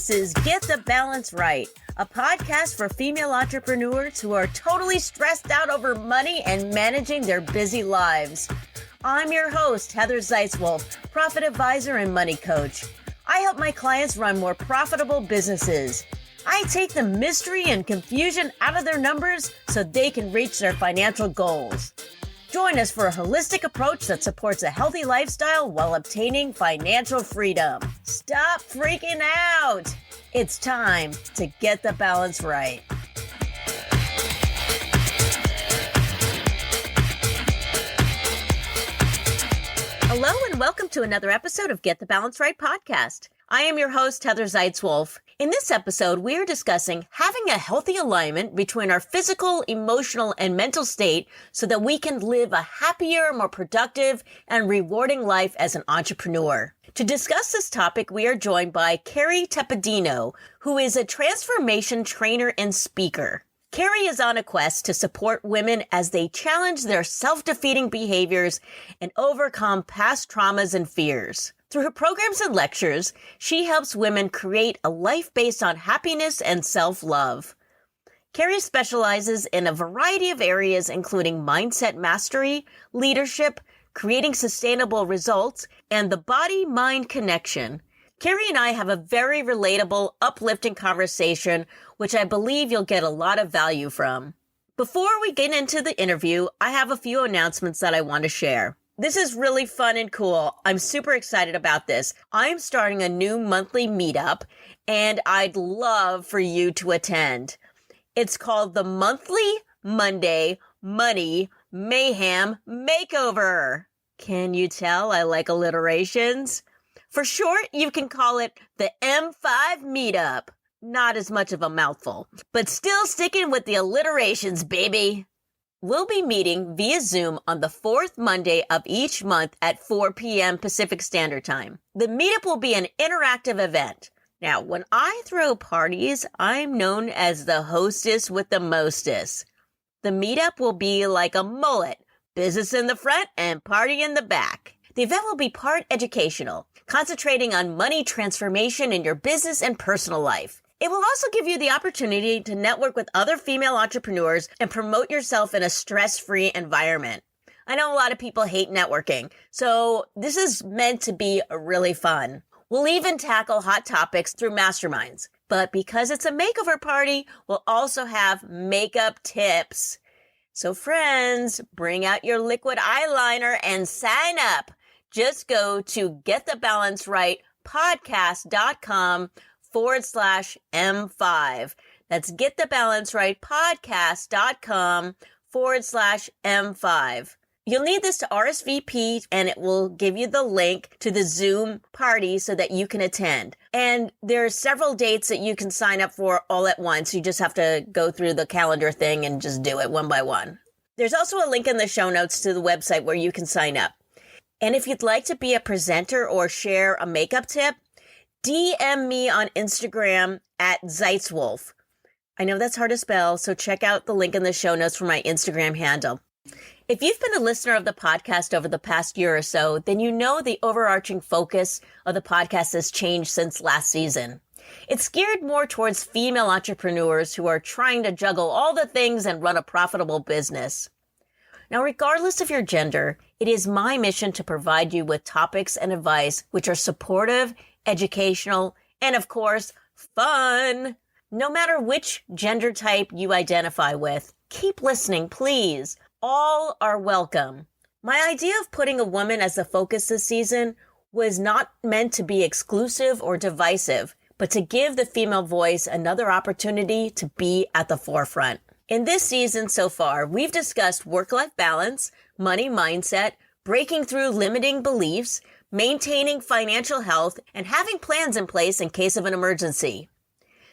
This is Get the Balance Right, a podcast for female entrepreneurs who are totally stressed out over money and managing their busy lives. I'm your host, Heather Zeitzwolf, profit advisor and money coach. I help my clients run more profitable businesses. I take the mystery and confusion out of their numbers so they can reach their financial goals. Join us for a holistic approach that supports a healthy lifestyle while obtaining financial freedom. Stop freaking out. It's time to get the balance right. Hello and welcome to another episode of Get the Balance Right podcast. I am your host, Heather Zeitzwolf. In this episode, we are discussing having a healthy alignment between our physical, emotional, and mental state so that we can live a happier, more productive, and rewarding life as an entrepreneur. To discuss this topic, we are joined by Kerry Tepedino, who is a transformation trainer and speaker. Kerry is on a quest to support women as they challenge their self-defeating behaviors and overcome past traumas and fears. Through her programs and lectures, she helps women create a life based on happiness and self-love. Kerry specializes in a variety of areas, including mindset mastery, leadership, creating sustainable results, and the body-mind connection. Kerry and I have a very relatable, uplifting conversation, which I believe you'll get a lot of value from. Before we get into the interview, I have a few announcements that I want to share. This is really fun and cool. I'm super excited about this. I'm starting a new monthly meetup, and I'd love for you to attend. It's called the Monthly Monday Money Mayhem Makeover. Can you tell I like alliterations? For short, you can call it the M5 Meetup. Not as much of a mouthful, but still sticking with the alliterations, baby. We'll be meeting via Zoom on the fourth Monday of each month at 4 p.m. Pacific Standard Time. The meetup will be an interactive event. Now, when I throw parties, I'm known as the hostess with the mostest. The meetup will be like a mullet, business in the front and party in the back. The event will be part educational, concentrating on money transformation in your business and personal life. It will also give you the opportunity to network with other female entrepreneurs and promote yourself in a stress-free environment. I know a lot of people hate networking, so this is meant to be really fun. We'll even tackle hot topics through masterminds. But because it's a makeover party, we'll also have makeup tips. So friends, bring out your liquid eyeliner and sign up. Just go to getthebalancerightpodcast.com/M5. That's getthebalancerightpodcast.com/M5. You'll need this to RSVP, and it will give you the link to the Zoom party so that you can attend. And there are several dates that you can sign up for all at once. You just have to go through the calendar thing and just do it one by one. There's also a link in the show notes to the website where you can sign up. And if you'd like to be a presenter or share a makeup tip, DM me on Instagram at Zeitzwolf. I know that's hard to spell, so check out the link in the show notes for my Instagram handle. If you've been a listener of the podcast over the past year or so, then you know the overarching focus of the podcast has changed since last season. It's geared more towards female entrepreneurs who are trying to juggle all the things and run a profitable business. Now, regardless of your gender, it is my mission to provide you with topics and advice which are supportive, educational, and of course, fun. No matter which gender type you identify with, keep listening, please. All are welcome. My idea of putting a woman as the focus this season was not meant to be exclusive or divisive, but to give the female voice another opportunity to be at the forefront. In this season so far, we've discussed work-life balance, money mindset, breaking through limiting beliefs, maintaining financial health, and having plans in place in case of an emergency.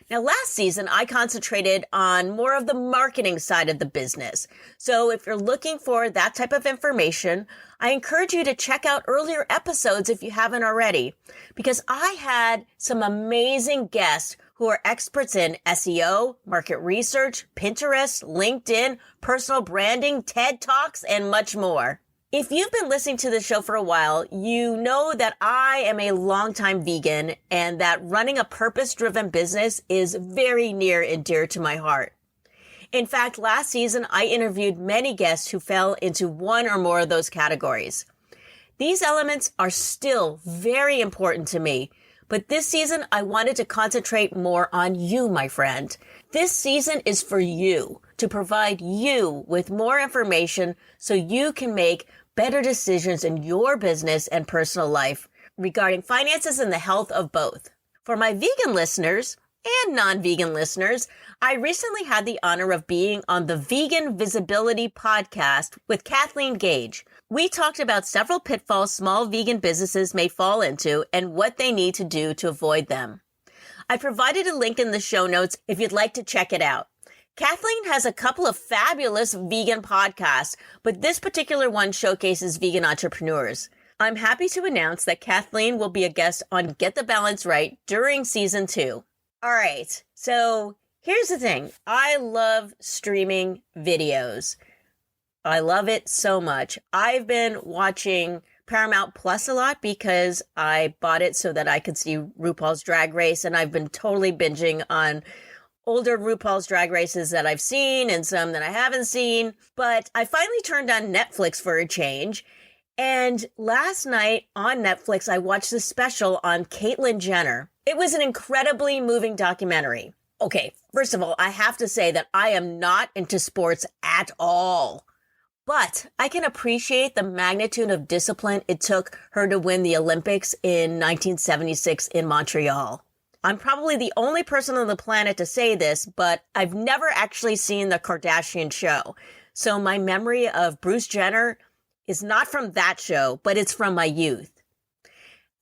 Now, last season, I concentrated on more of the marketing side of the business. So if you're looking for that type of information, I encourage you to check out earlier episodes if you haven't already, because I had some amazing guests who are experts in SEO, market research, Pinterest, LinkedIn, personal branding, TED Talks, and much more. If you've been listening to the show for a while, you know that I am a longtime vegan and that running a purpose-driven business is very near and dear to my heart. In fact, last season, I interviewed many guests who fell into one or more of those categories. These elements are still very important to me, but this season, I wanted to concentrate more on you, my friend. This season is for you, to provide you with more information so you can make better decisions in your business and personal life regarding finances and the health of both. For my vegan listeners and non-vegan listeners, I recently had the honor of being on the Vegan Visibility podcast with Kathleen Gage. We talked about several pitfalls small vegan businesses may fall into and what they need to do to avoid them. I provided a link in the show notes if you'd like to check it out. Kathleen has a couple of fabulous vegan podcasts, but this particular one showcases vegan entrepreneurs. I'm happy to announce that Kathleen will be a guest on Get the Balance Right during season 2. All right, so here's the thing. I love streaming videos. I love it so much. I've been watching Paramount Plus a lot because I bought it so that I could see RuPaul's Drag Race, and I've been totally binging on older RuPaul's Drag Races that I've seen and some that I haven't seen. But I finally turned on Netflix for a change. And last night on Netflix, I watched a special on Caitlyn Jenner. It was an incredibly moving documentary. Okay, first of all, I have to say that I am not into sports at all. But I can appreciate the magnitude of discipline it took her to win the Olympics in 1976 in Montreal. I'm probably the only person on the planet to say this, but I've never actually seen the Kardashian show. So my memory of Bruce Jenner is not from that show, but it's from my youth.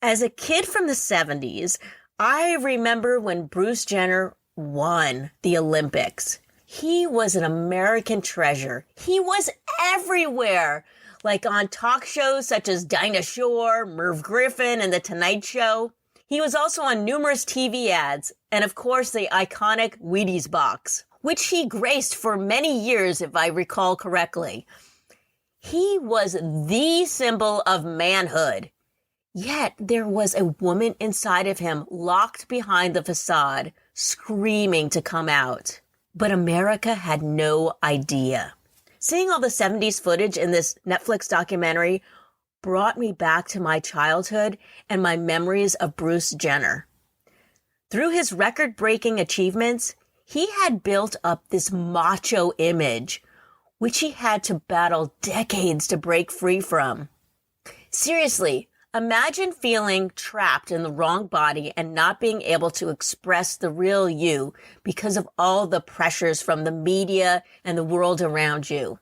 As a kid from the 70s, I remember when Bruce Jenner won the Olympics. He was an American treasure. He was everywhere, like on talk shows such as Dinah Shore, Merv Griffin, and The Tonight Show. He was also on numerous TV ads, and of course the iconic Wheaties box, which he graced for many years if I recall correctly. He was the symbol of manhood. Yet there was a woman inside of him locked behind the facade, screaming to come out. But America had no idea. Seeing all the 70s footage in this Netflix documentary brought me back to my childhood and my memories of Bruce Jenner. Through his record-breaking achievements, he had built up this macho image, which he had to battle decades to break free from. Seriously, imagine feeling trapped in the wrong body and not being able to express the real you because of all the pressures from the media and the world around you.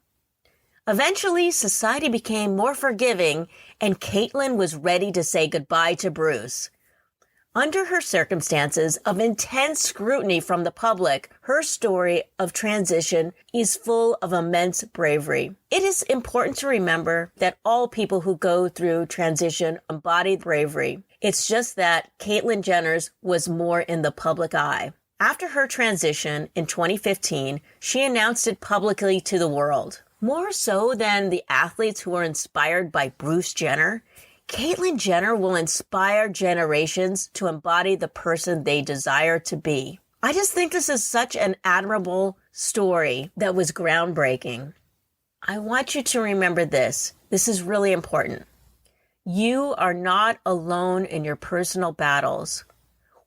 Eventually, society became more forgiving, and Caitlyn was ready to say goodbye to Bruce. Under her circumstances of intense scrutiny from the public, her story of transition is full of immense bravery. It is important to remember that all people who go through transition embody bravery. It's just that Caitlyn Jenner's was more in the public eye. After her transition in 2015, she announced it publicly to the world. More so than the athletes who are inspired by Bruce Jenner, Caitlyn Jenner will inspire generations to embody the person they desire to be. I just think this is such an admirable story that was groundbreaking. I want you to remember this. This is really important. You are not alone in your personal battles.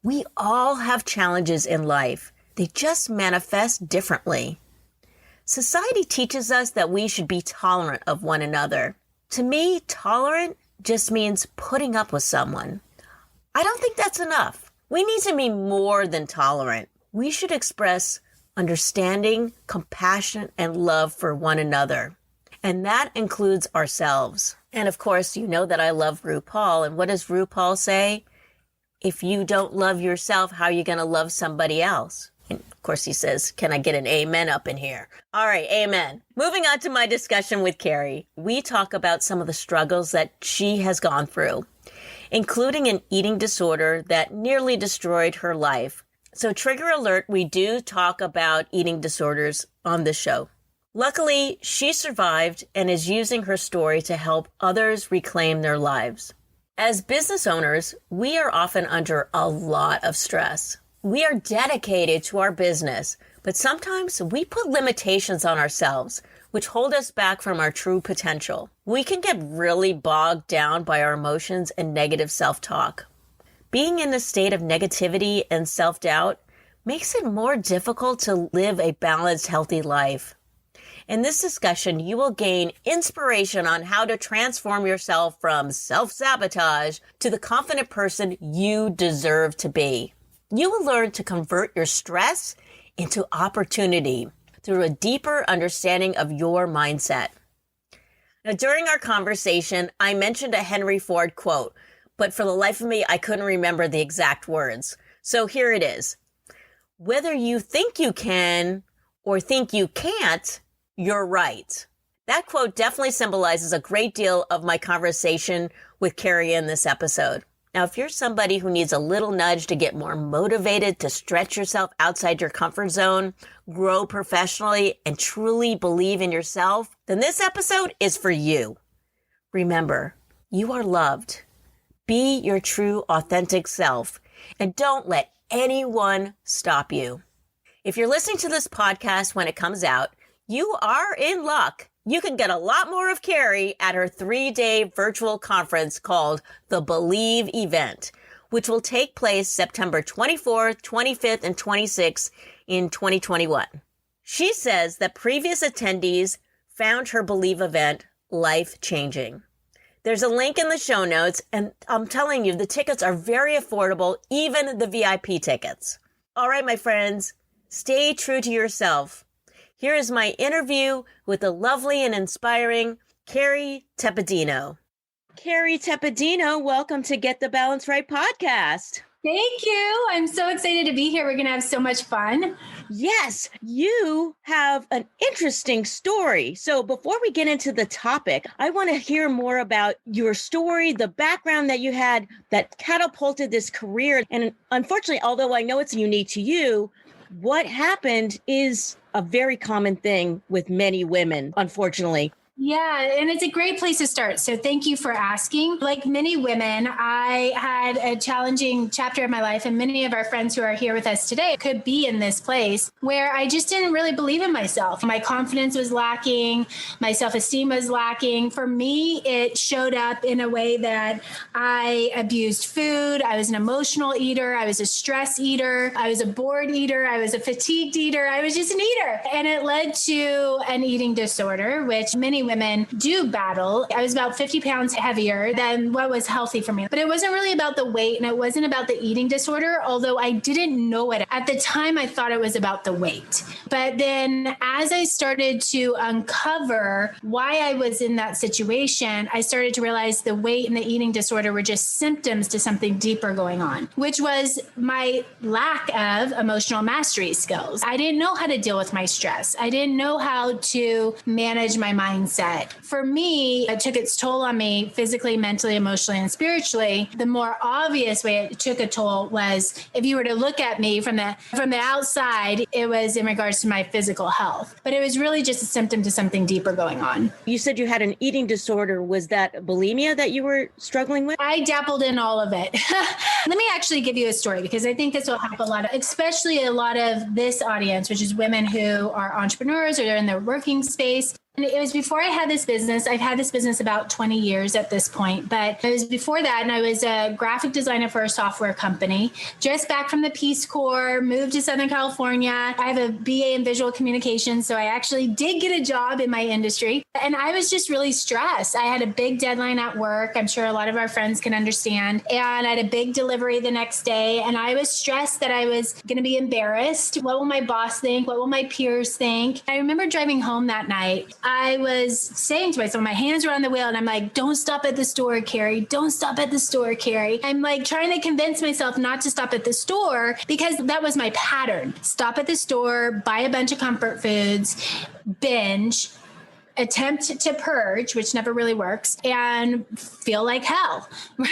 We all have challenges in life. They just manifest differently. Society teaches us that we should be tolerant of one another. To me, tolerant just means putting up with someone. I don't think that's enough. We need to be more than tolerant. We should express understanding, compassion, and love for one another. And that includes ourselves. And of course, you know that I love RuPaul. And what does RuPaul say? If you don't love yourself, how are you going to love somebody else? And of course, he says, can I get an amen up in here? All right, amen. Moving on to my discussion with Kerry. We talk about some of the struggles that she has gone through, including an eating disorder that nearly destroyed her life. So trigger alert, we do talk about eating disorders on this show. Luckily, she survived and is using her story to help others reclaim their lives. As business owners, we are often under a lot of stress. We are dedicated to our business, but sometimes we put limitations on ourselves, which hold us back from our true potential. We can get really bogged down by our emotions and negative self-talk. Being in a state of negativity and self-doubt makes it more difficult to live a balanced, healthy life. In this discussion, you will gain inspiration on how to transform yourself from self-sabotage to the confident person you deserve to be. You will learn to convert your stress into opportunity through a deeper understanding of your mindset. Now, during our conversation, I mentioned a Henry Ford quote, but for the life of me, I couldn't remember the exact words. So here it is. Whether you think you can or think you can't, you're right. That quote definitely symbolizes a great deal of my conversation with Kerry in this episode. Now, if you're somebody who needs a little nudge to get more motivated to stretch yourself outside your comfort zone, grow professionally, and truly believe in yourself, then this episode is for you. Remember, you are loved. Be your true, authentic self, and don't let anyone stop you. If you're listening to this podcast when it comes out, you are in luck. You can get a lot more of Kerry at her 3-day virtual conference called The Believe Event, which will take place September 24th, 25th, and 26th in 2021. She says that previous attendees found her Believe event life-changing. There's a link in the show notes, and I'm telling you, the tickets are very affordable, even the VIP tickets. All right, my friends, stay true to yourself. Here is my interview with the lovely and inspiring Kerry Tepedino. Kerry Tepedino, welcome to Get the Balance Right podcast. Thank you. I'm so excited to be here. We're going to have so much fun. Yes, you have an interesting story. So before we get into the topic, I want to hear more about your story, the background that you had that catapulted this career. And unfortunately, although I know it's unique to you, what happened is a very common thing with many women, unfortunately. Yeah, and it's a great place to start. So thank you for asking. Like many women, I had a challenging chapter of my life, and many of our friends who are here with us today could be in this place where I just didn't really believe in myself. My confidence was lacking. My self-esteem was lacking. For me, it showed up in a way that I abused food. I was an emotional eater. I was a stress eater. I was a bored eater. I was a fatigued eater. I was just an eater. And it led to an eating disorder, which many women do battle. I was about 50 pounds heavier than what was healthy for me. But it wasn't really about the weight, and it wasn't about the eating disorder, although I didn't know it. At the time, I thought it was about the weight. But then as I started to uncover why I was in that situation, I started to realize the weight and the eating disorder were just symptoms to something deeper going on, which was my lack of emotional mastery skills. I didn't know how to deal with my stress. I didn't know how to manage my mindset. For me, it took its toll on me physically, mentally, emotionally, and spiritually. The more obvious way it took a toll was if you were to look at me from the outside, it was in regards to my physical health. But it was really just a symptom to something deeper going on. You said you had an eating disorder. Was that bulimia that you were struggling with? I dabbled in all of it. Let me actually give you a story, because I think this will help especially a lot of this audience, which is women who are entrepreneurs or they're in their working space. And it was before I had this business. I've had this business about 20 years at this point, but it was before that. And I was a graphic designer for a software company, just back from the Peace Corps, moved to Southern California. I have a BA in visual communications. So I actually did get a job in my industry, and I was just really stressed. I had a big deadline at work. I'm sure a lot of our friends can understand. And I had a big delivery the next day. And I was stressed that I was going to be embarrassed. What will my boss think? What will my peers think? I remember driving home that night. I was saying to myself, my hands were on the wheel, and I'm like, don't stop at the store, Kerry. Don't stop at the store, Kerry. I'm like trying to convince myself not to stop at the store, because that was my pattern. Stop at the store, buy a bunch of comfort foods, binge, attempt to purge, which never really works, and feel like hell,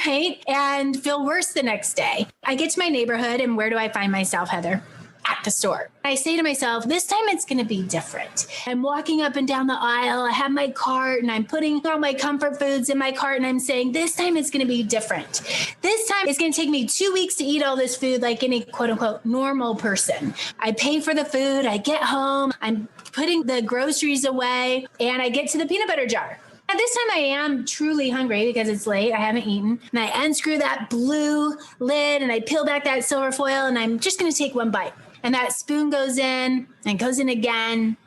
right? And feel worse the next day. I get to my neighborhood, and where do I find myself, Heather? at the store. I say to myself, this time it's going to be different. I'm walking up and down the aisle. I have my cart and I'm putting all my comfort foods in my cart and I'm saying, this time it's going to be different. This time it's going to take me 2 weeks to eat all this food like any quote unquote normal person. I pay for the food. I get home. I'm putting the groceries away and I get to the peanut butter jar. And this time I am truly hungry because it's late. I haven't eaten. And I unscrew that blue lid and I peel back that silver foil and I'm just going to take one bite. And that spoon goes in and goes in again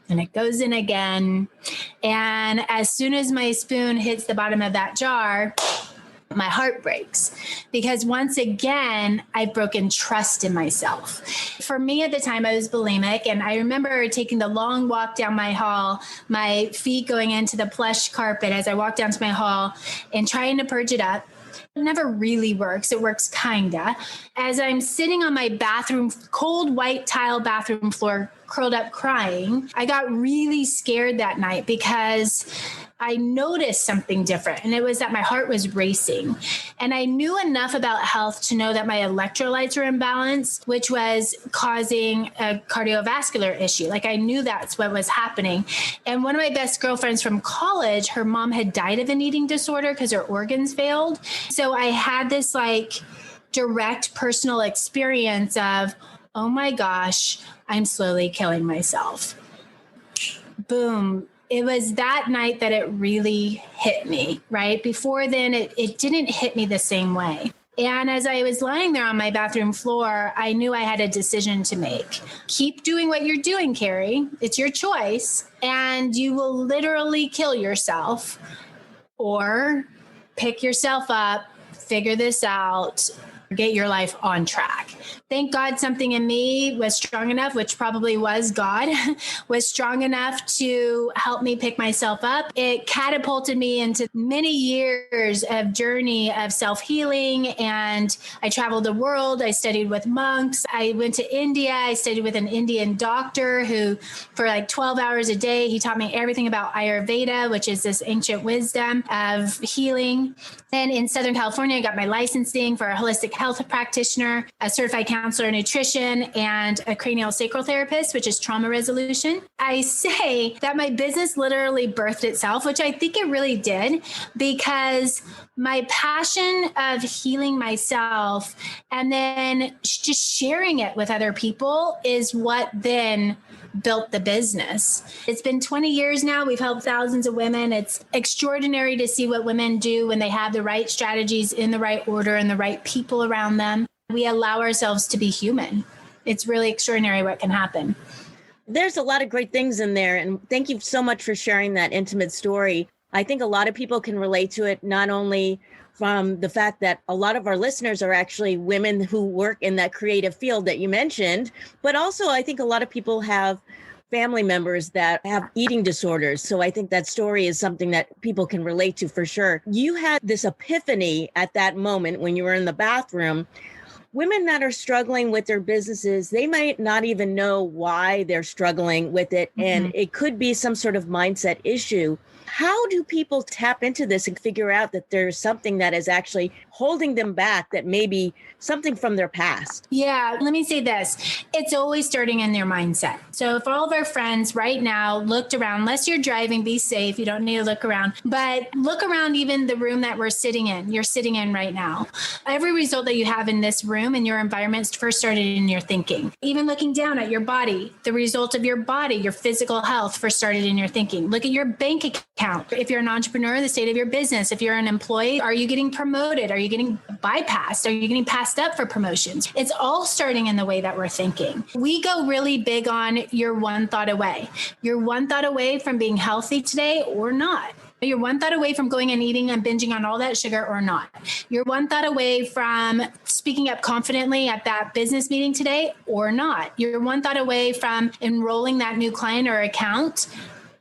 and it goes in again. And as soon as my spoon hits the bottom of that jar, my heart breaks because once again, I've broken trust in myself. For me at the time, I was bulimic. And I remember taking the long walk down my hall, my feet going into the plush carpet as I walked down to my hall and trying to purge it up. It never really works. It works kinda. As I'm sitting on my bathroom, cold white tile bathroom floor, curled up crying, I got really scared that night because I noticed something different. And it was that my heart was racing. And I knew enough about health to know that my electrolytes were imbalanced, which was causing a cardiovascular issue. Like I knew that's what was happening. And one of my best girlfriends from college, her mom had died of an eating disorder because her organs failed. So I had this like direct personal experience of, oh my gosh, I'm slowly killing myself. Boom. It was that night that it really hit me, right? Before then, it didn't hit me the same way. And as I was lying there on my bathroom floor, I knew I had a decision to make. Keep doing what you're doing, Kerry. It's your choice. And you will literally kill yourself. Or pick yourself up, figure this out, get your life on track. Thank God something in me was strong enough, which probably was God, was strong enough to help me pick myself up. It catapulted me into many years of journey of self-healing. And I traveled the world. I studied with monks. I went to India. I studied with an Indian doctor who for like 12 hours a day, he taught me everything about Ayurveda, which is this ancient wisdom of healing. Then in Southern California, I got my licensing for a holistic health practitioner, a certified counselor in nutrition, and a cranial sacral therapist, which is trauma resolution. I say that my business literally birthed itself, which I think it really did, because my passion of healing myself and then just sharing it with other people is what then built the business. It's been 20 years now. We've helped thousands of women. It's extraordinary to see what women do when they have the right strategies in the right order and the right people around them. We allow ourselves to be human. It's really extraordinary what can happen. There's a lot of great things in there. And thank you so much for sharing that intimate story. I think a lot of people can relate to it, not only from the fact that a lot of our listeners are actually women who work in that creative field that you mentioned, but also I think a lot of people have family members that have eating disorders. So I think that story is something that people can relate to for sure. You had this epiphany at that moment when you were in the bathroom. Women that are struggling with their businesses, they might not even know why they're struggling with it. And it could be some sort of mindset issue. How do people tap into this and figure out that there's something that is actually holding them back, that may be something from their past? Yeah, let me say this. It's always starting in their mindset. So if all of our friends right now looked around, unless you're driving, be safe. You don't need to look around, but look around even the room that we're sitting in. You're sitting in right now. Every result that you have in this room and your environment first started in your thinking. Even looking down at your body, the result of your body, your physical health first started in your thinking. Look at your bank account. If you're an entrepreneur, the state of your business. If you're an employee, are you getting promoted? Are you getting bypassed? Are you getting passed up for promotions? It's all starting in the way that we're thinking. We go really big on you're one thought away. You're one thought away from being healthy today or not. You're one thought away from going and eating and binging on all that sugar or not. You're one thought away from speaking up confidently at that business meeting today or not. You're one thought away from enrolling that new client or account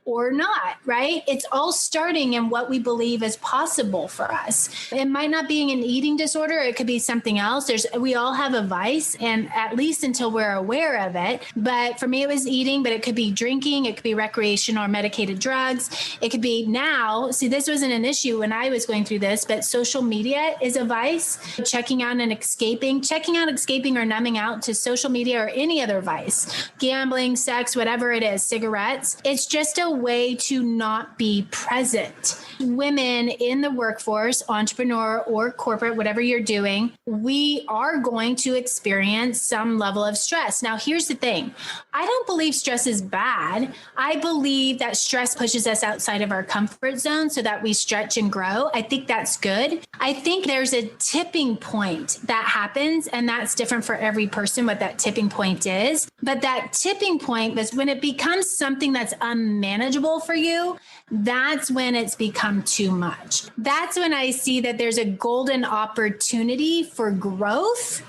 or not, right? It's all starting in what we believe is possible for us. It might not be an eating disorder. It could be something else. We all have a vice, and at least until we're aware of it. But for me, it was eating, but it could be drinking. It could be recreational or medicated drugs. It could be now, see, this wasn't an issue when I was going through this, but social media is a vice. Checking out, escaping or numbing out to social media or any other vice, gambling, sex, whatever it is, cigarettes. It's just a way to not be present. Women in the workforce, entrepreneur or corporate, whatever you're doing, we are going to experience some level of stress. Now, here's the thing. I don't believe stress is bad. I believe that stress pushes us outside of our comfort zone so that we stretch and grow. I think that's good. I think there's a tipping point that happens, and that's different for every person what that tipping point is. But that tipping point is when it becomes something that's unmanageable for you. That's when it's become too much. That's when I see that there's a golden opportunity for growth,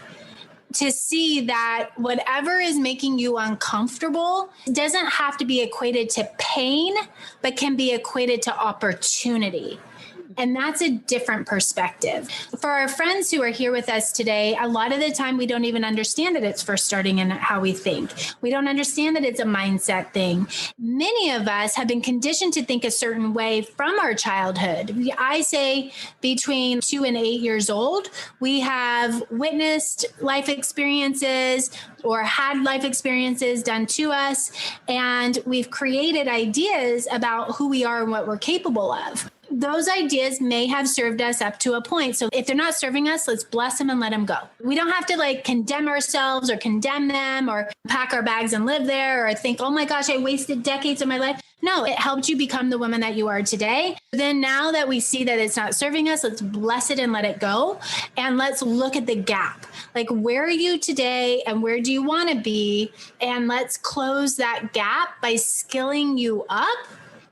to see that whatever is making you uncomfortable doesn't have to be equated to pain, but can be equated to opportunity. And that's a different perspective. For our friends who are here with us today, a lot of the time we don't even understand that it's first starting in how we think. We don't understand that it's a mindset thing. Many of us have been conditioned to think a certain way from our childhood. I say between 2 and 8 years old, we have witnessed life experiences or had life experiences done to us, and we've created ideas about who we are and what we're capable of. Those ideas may have served us up to a point. So if they're not serving us, let's bless them and let them go. We don't have to condemn ourselves or condemn them or pack our bags and live there or think, oh my gosh, I wasted decades of my life. No, it helped you become the woman that you are today. Then now that we see that it's not serving us, let's bless it and let it go. And let's look at the gap. Where are you today and where do you want to be? And let's close that gap by skilling you up,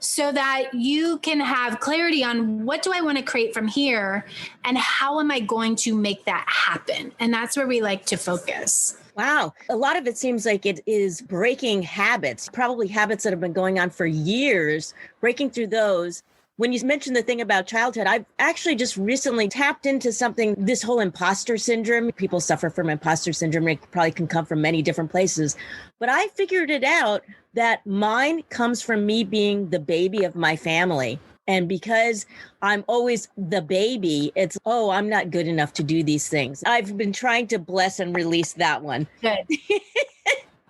so that you can have clarity on what do I want to create from here and how am I going to make that happen? And that's where we like to focus. Wow. A lot of it seems like it is breaking habits, probably habits that have been going on for years, breaking through those. When you mentioned the thing about childhood, I've actually just recently tapped into something, this whole imposter syndrome. People suffer from imposter syndrome. It probably can come from many different places. But I figured it out that mine comes from me being the baby of my family. And because I'm always the baby, it's, oh, I'm not good enough to do these things. I've been trying to bless and release that one. Good.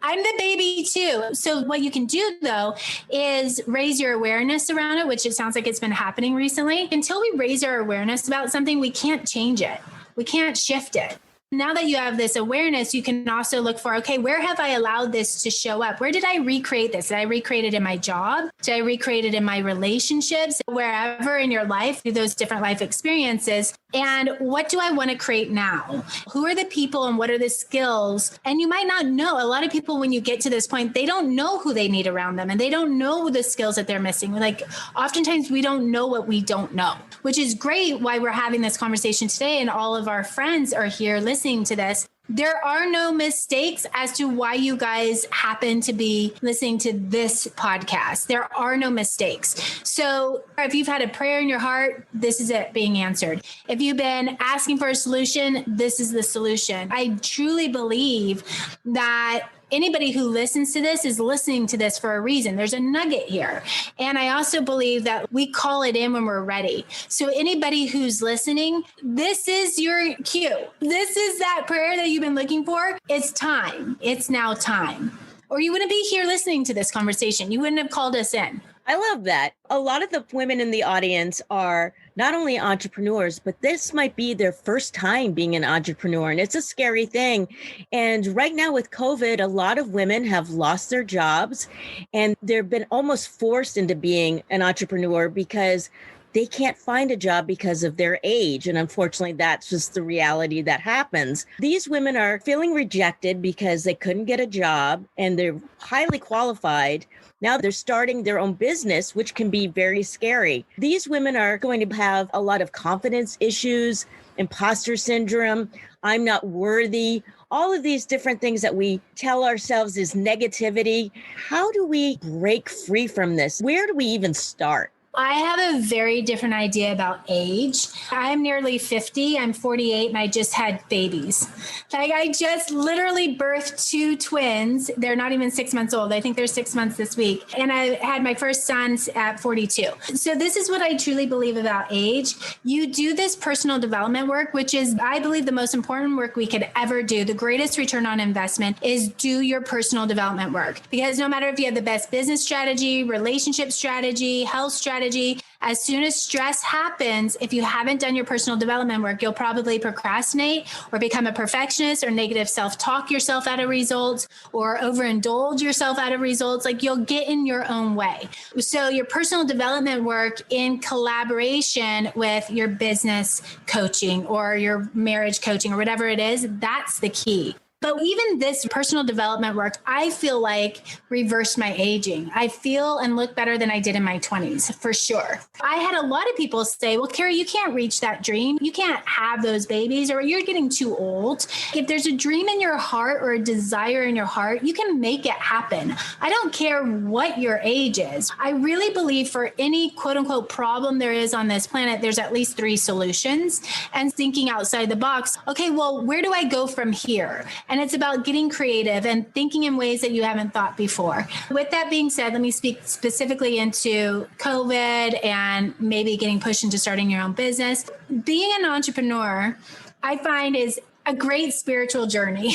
I'm the baby too. So what you can do though is raise your awareness around it, which it sounds like it's been happening recently. Until we raise our awareness about something, we can't change it. We can't shift it. Now that you have this awareness, you can also look for, okay, where have I allowed this to show up? Where did I recreate this? Did I recreate it in my job? Did I recreate it in my relationships? Wherever in your life, through those different life experiences. And what do I want to create now? Who are the people and what are the skills? And you might not know. A lot of people, when you get to this point, they don't know who they need around them and they don't know the skills that they're missing. Oftentimes we don't know what we don't know, which is great why we're having this conversation today. And all of our friends are here listening to this. There are no mistakes as to why you guys happen to be listening to this podcast. There are no mistakes. So if you've had a prayer in your heart, this is it being answered. If you've been asking for a solution, this is the solution. I truly believe that anybody who listens to this is listening to this for a reason. There's a nugget here. And I also believe that we call it in when we're ready. So anybody who's listening, this is your cue. This is that prayer that you've been looking for. It's time. It's now time. Or you wouldn't be here listening to this conversation. You wouldn't have called us in. I love that. A lot of the women in the audience are not only entrepreneurs, but this might be their first time being an entrepreneur. And it's a scary thing. And right now with COVID, a lot of women have lost their jobs and they've been almost forced into being an entrepreneur because they can't find a job because of their age. And unfortunately, that's just the reality that happens. These women are feeling rejected because they couldn't get a job and they're highly qualified. Now they're starting their own business, which can be very scary. These women are going to have a lot of confidence issues, imposter syndrome, I'm not worthy, all of these different things that we tell ourselves is negativity. How do we break free from this? Where do we even start? I have a very different idea about age. I'm nearly 50. I'm 48 and I just had babies. Like I just literally birthed two twins. They're not even 6 months old. I think they're 6 months this week. And I had my first son at 42. So this is what I truly believe about age. You do this personal development work, which is, I believe, the most important work we could ever do. The greatest return on investment is do your personal development work. Because no matter if you have the best business strategy, relationship strategy, health strategy, as soon as stress happens, if you haven't done your personal development work, you'll probably procrastinate or become a perfectionist or negative self-talk yourself out of results or overindulge yourself out of results. Like you'll get in your own way. So your personal development work in collaboration with your business coaching or your marriage coaching or whatever it is, that's the key. But even this personal development work, I feel like reversed my aging. I feel and look better than I did in my 20s, for sure. I had a lot of people say, well, Kerry, you can't reach that dream. You can't have those babies or you're getting too old. If there's a dream in your heart or a desire in your heart, you can make it happen. I don't care what your age is. I really believe for any quote unquote problem there is on this planet, there's at least 3 solutions. And thinking outside the box, okay, well, where do I go from here? And it's about getting creative and thinking in ways that you haven't thought before. With that being said, let me speak specifically into COVID and maybe getting pushed into starting your own business. Being an entrepreneur, I find is a great spiritual journey,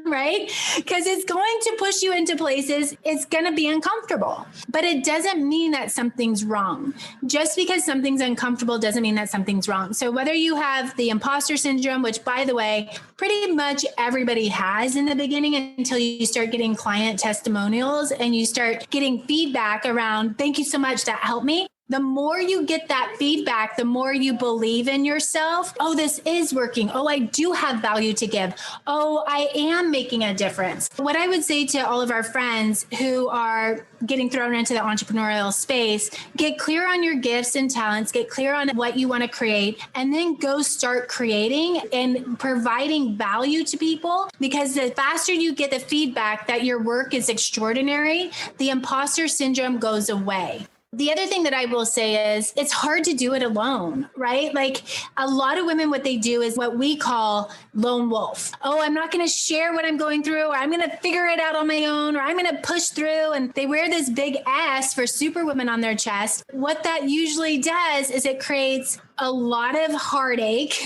right? Because it's going to push you into places, it's going to be uncomfortable, but it doesn't mean that something's wrong. Just because something's uncomfortable doesn't mean that something's wrong. So whether you have the imposter syndrome, which by the way, pretty much everybody has in the beginning until you start getting client testimonials and you start getting feedback around, thank you so much, that helped me. The more you get that feedback, the more you believe in yourself. Oh, this is working. Oh, I do have value to give. Oh, I am making a difference. What I would say to all of our friends who are getting thrown into the entrepreneurial space, get clear on your gifts and talents, get clear on what you want to create, and then go start creating and providing value to people. Because the faster you get the feedback that your work is extraordinary, the imposter syndrome goes away. The other thing that I will say is it's hard to do it alone, right? Like a lot of women, what they do is what we call lone wolf. Oh, I'm not going to share what I'm going through, or I'm going to figure it out on my own, or I'm going to push through. And they wear this big S for superwoman on their chest. What that usually does is it creates a lot of heartache,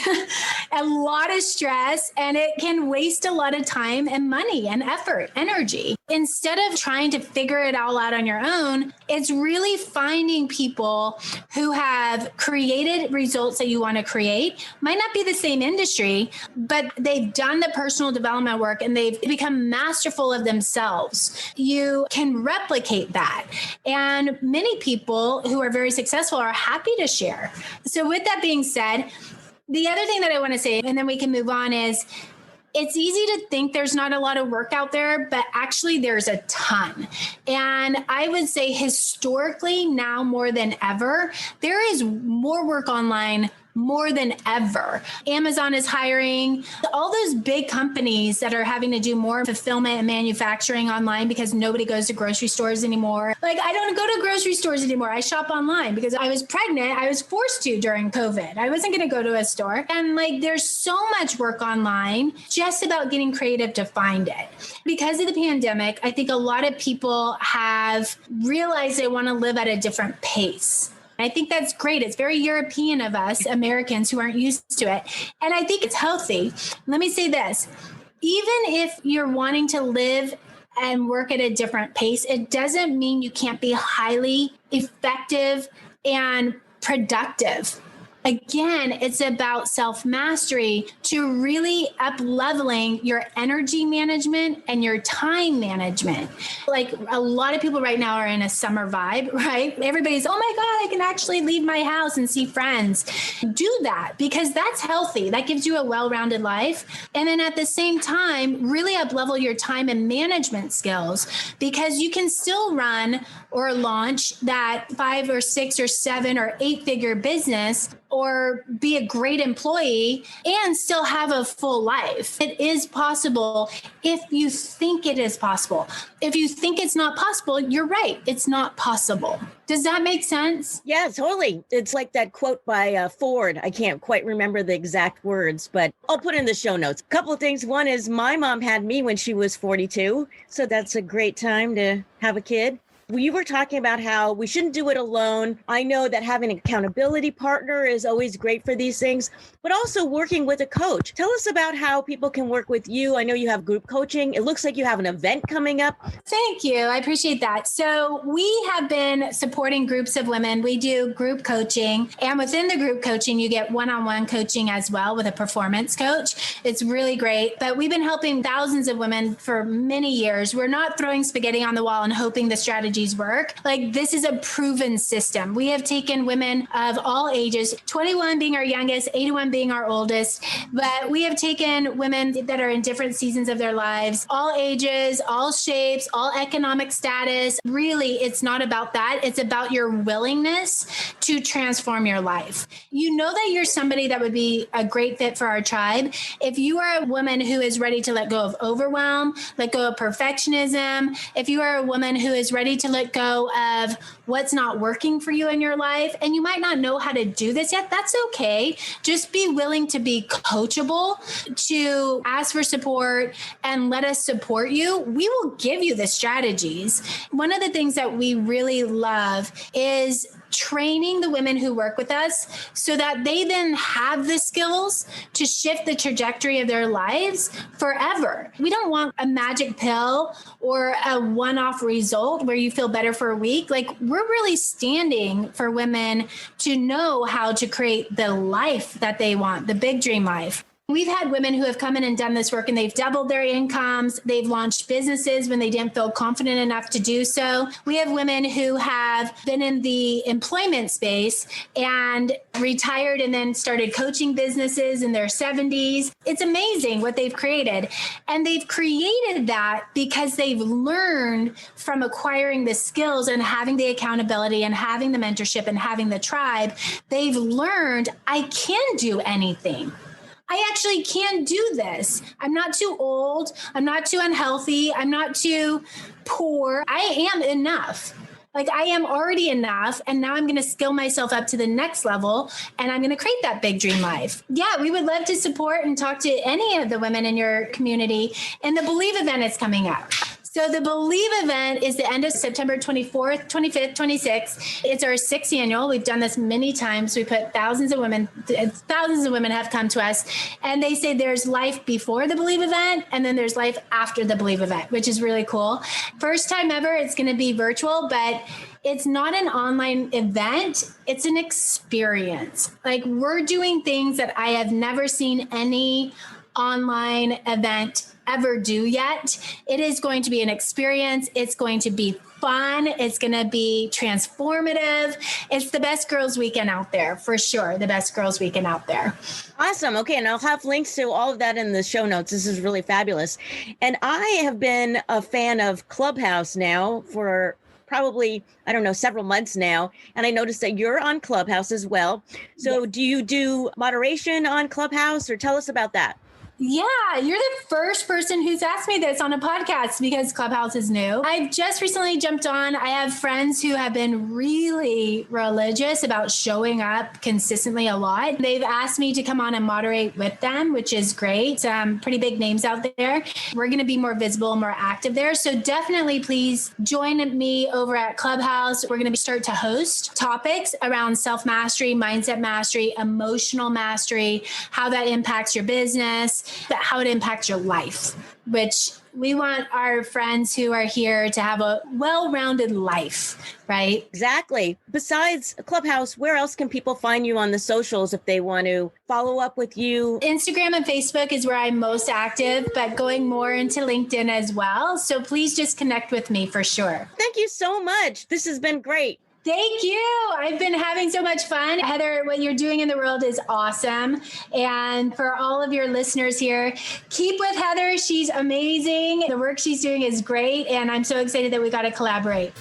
a lot of stress, and it can waste a lot of time and money and effort, energy. Instead of trying to figure it all out on your own, it's really finding people who have created results that you want to create. Might not be the same industry, but they've done the personal development work and they've become masterful of themselves. You can replicate that. And many people who are very successful are happy to share. So with that being said, the other thing that I want to say, and then we can move on, is it's easy to think there's not a lot of work out there, but actually there's a ton. And I would say historically now more than ever, there is more work online more than ever. Amazon is hiring. All those big companies that are having to do more fulfillment and manufacturing online because nobody goes to grocery stores anymore. Like I don't go to grocery stores anymore. I shop online because I was pregnant. I was forced to during COVID. I wasn't going to go to a store. And like there's so much work online just about getting creative to find it. Because of the pandemic, I think a lot of people have realized they want to live at a different pace. I think that's great. It's very European of us, Americans, who aren't used to it. And I think it's healthy. Let me say this. Even if you're wanting to live and work at a different pace, it doesn't mean you can't be highly effective and productive. Again, it's about self-mastery to really up-leveling your energy management and your time management. Like a lot of people right now are in a summer vibe, right? Everybody's, oh my God, I can actually leave my house and see friends. Do that because that's healthy. That gives you a well-rounded life. And then at the same time, really up-level your time and management skills because you can still run or launch that 5 or 6 or 7 or 8-figure business or be a great employee and still have a full life. It is possible if you think it is possible. If you think it's not possible, you're right. It's not possible. Does that make sense? Yeah, totally. It's like that quote by Ford. I can't quite remember the exact words, but I'll put in the show notes. A couple of things. One is my mom had me when she was 42. So that's a great time to have a kid. We were talking about how we shouldn't do it alone. I know that having an accountability partner is always great for these things, but also working with a coach. Tell us about how people can work with you. I know you have group coaching. It looks like you have an event coming up. Thank you. I appreciate that. So we have been supporting groups of women. We do group coaching, and within the group coaching, you get one-on-one coaching as well with a performance coach. It's really great, but we've been helping thousands of women for many years. We're not throwing spaghetti on the wall and hoping the strategies work. Like, this is a proven system. We have taken women of all ages, 21 being our youngest, 81 being our oldest, but we have taken women that are in different seasons of their lives, all ages, all shapes, all economic status. Really, it's not about that. It's about your willingness to transform your life. You know that you're somebody that would be a great fit for our tribe if you are a woman who is ready to let go of overwhelm, let go of perfectionism. If you are a woman who is ready to let go of what's not working for you in your life, and you might not know how to do this yet, that's okay. Just be willing to be coachable, to ask for support, and let us support you. We will give you the strategies. One of the things that we really love is training the women who work with us so that they then have the skills to shift the trajectory of their lives forever. We don't want a magic pill or a one-off result where you feel better for a week. Like, we're really standing for women to know how to create the life that they want, the big dream life. We've had women who have come in and done this work, and they've doubled their incomes. They've launched businesses when they didn't feel confident enough to do so. We have women who have been in the employment space and retired and then started coaching businesses in their 70s. It's amazing what they've created. And they've created that because they've learned from acquiring the skills and having the accountability and having the mentorship and having the tribe. They've learned, I can do anything. I actually can do this. I'm not too old. I'm not too unhealthy. I'm not too poor. I am enough. Like, I am already enough. And now I'm going to skill myself up to the next level, and I'm going to create that big dream life. Yeah, we would love to support and talk to any of the women in your community. And the Believe event is coming up. So the Believe event is the end of September 24th, 25th, 26th. It's our 6th annual. We've done this many times. We put thousands of women have come to us, and they say there's life before the Believe event, and then there's life after the Believe event, which is really cool. First time ever, it's going to be virtual, but it's not an online event. It's an experience. Like, we're doing things that I have never seen any online event ever do yet. It is going to be an experience. It's going to be fun. It's going to be transformative. It's the best girls weekend out there, for sure. The best girls weekend out there. Awesome. Okay. And I'll have links to all of that in the show notes. This is really fabulous. And I have been a fan of Clubhouse now for probably, I don't know, several months now. And I noticed that you're on Clubhouse as well. So Do you do moderation on Clubhouse, or tell us about that? Yeah, you're the first person who's asked me this on a podcast because Clubhouse is new. I've just recently jumped on. I have friends who have been really religious about showing up consistently a lot. They've asked me to come on and moderate with them, which is great. Some pretty big names out there. We're going to be more visible, more active there. So definitely please join me over at Clubhouse. We're going to start to host topics around self-mastery, mindset mastery, emotional mastery, how that impacts your business, but how it impacts your life, which we want our friends who are here to have a well-rounded life, right? Exactly. Besides Clubhouse, where else can people find you on the socials if they want to follow up with you? Instagram and Facebook is where I'm most active, but going more into LinkedIn as well. So please just connect with me for sure. Thank you so much. This has been great. Thank you. I've been having so much fun. Heather, what you're doing in the world is awesome. And for all of your listeners here, keep with Heather. She's amazing. The work she's doing is great. And I'm so excited that we got to collaborate.